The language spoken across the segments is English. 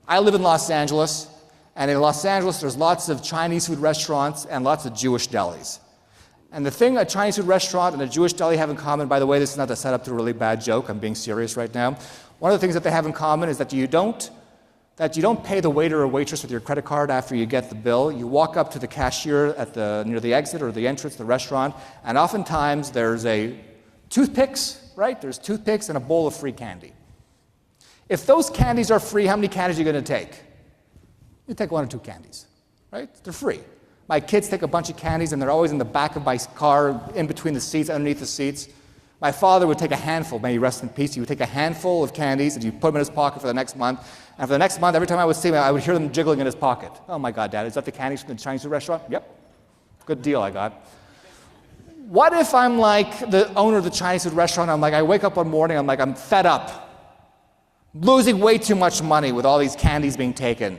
I live in Los Angeles, and in Los Angeles there's lots of Chinese food restaurants and lots of Jewish delis. And the thing a Chinese food restaurant and a Jewish deli have in common, by the way, this is not to set up to a really bad joke, I'm being serious right now. One of the things that they have in common is that you don't pay the waiter or waitress with your credit card after you get the bill. You walk up to the cashier near the exit or the entrance to the restaurant, and oftentimes there's toothpicks, right? There's toothpicks and a bowl of free candy. If those candies are free, how many candies are you going to take? You take 1 or 2 candies, right? They're free. My kids take a bunch of candies, and they're always in the back of my car, in between the seats, underneath the seats. My father would take a handful, may he rest in peace, he would take a handful of candies, and he'd put them in his pocket for the next month. And for the next month, every time I would see him, I would hear them jiggling in his pocket. Oh my God, Dad, is that the candies from the Chinese food restaurant? Yep. Good deal I got. What if I'm like the owner of the Chinese food restaurant, I wake up one morning, I'm fed up. Losing way too much money with all these candies being taken.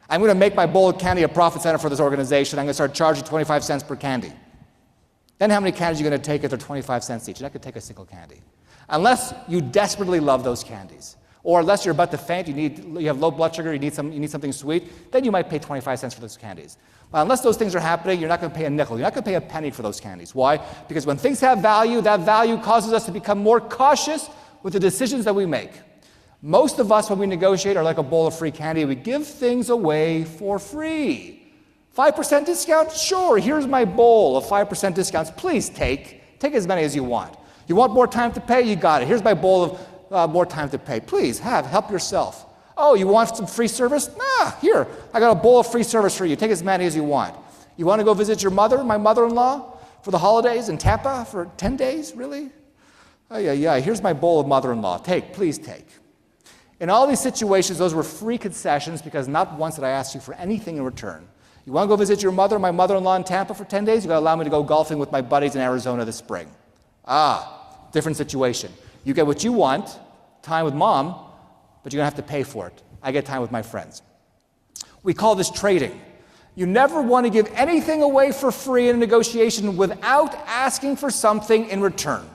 I'm going to make my bowl of candy a profit center for this organization. I'm going to start charging 25 cents per candy. Then how many candies are you going to take if they're 25 cents each? You're not going to take a single candy. Unless you desperately love those candies. Or unless you're about to faint, you have low blood sugar, you need something sweet, then you might pay 25 cents for those candies. But unless those things are happening, you're not going to pay a nickel. You're not going to pay a penny for those candies. Why? Because when things have value, that value causes us to become more cautious with the decisions that we make. Most of us, when we negotiate, are like a bowl of free candy. We give things away for free. 5% discount? Sure, here's my bowl of 5% discounts. Please take as many as you want. You want more time to pay? You got it. Here's my bowl of more time to pay. Please, help yourself. Oh, you want some free service? Here, I got a bowl of free service for you. Take as many as you want. You want to go visit your mother, my mother-in-law, for the holidays in Tampa for 10 days? Really? Oh, yeah, here's my bowl of mother-in-law. Please take. In all these situations, those were free concessions because not once did I ask you for anything in return. You want to go visit your mother, my mother-in-law in Tampa for 10 days? You got to allow me to go golfing with my buddies in Arizona this spring. Different situation. You get what you want, time with mom, but you're going to have to pay for it. I get time with my friends. We call this trading. You never want to give anything away for free in a negotiation without asking for something in return.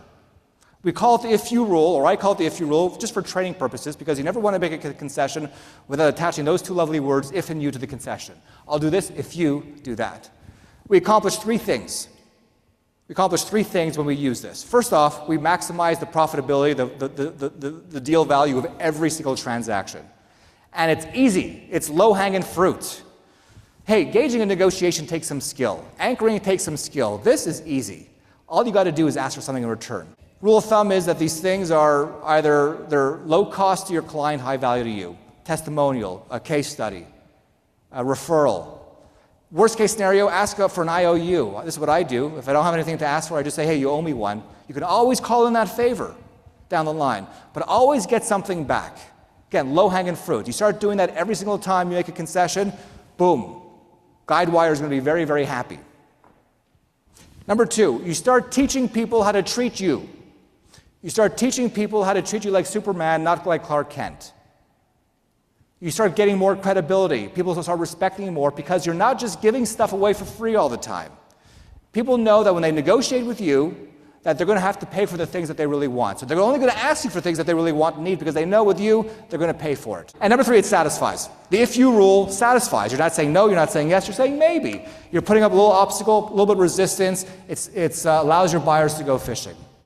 We call it the if-you rule, or I call it the if-you rule, just for training purposes, because you never want to make a concession without attaching those 2 lovely words, if and you, to the concession. I'll do this if you do that. We accomplish 3 things. We accomplish 3 things when we use this. First off, we maximize the profitability, the deal value of every single transaction. And it's easy. It's low-hanging fruit. Hey, gauging a negotiation takes some skill. Anchoring takes some skill. This is easy. All you got to do is ask for something in return. Rule of thumb is that these things are either they're low cost to your client, high value to you. Testimonial, a case study, a referral. Worst case scenario, ask up for an IOU. This is what I do. If I don't have anything to ask for, I just say, hey, you owe me one. You can always call in that favor down the line, but always get something back. Again, low-hanging fruit. You start doing that every single time you make a concession, boom. Guidewire is going to be very, very happy. Number 2, you start teaching people how to treat you. You start teaching people how to treat you like Superman, not like Clark Kent. You start getting more credibility. People start respecting you more because you're not just giving stuff away for free all the time. People know that when they negotiate with you, that they're going to have to pay for the things that they really want. So they're only going to ask you for things that they really want and need because they know with you, they're going to pay for it. And number 3, it satisfies. The if-you rule satisfies. You're not saying no, you're not saying yes, you're saying maybe. You're putting up a little obstacle, a little bit of resistance. It allows your buyers to go fishing.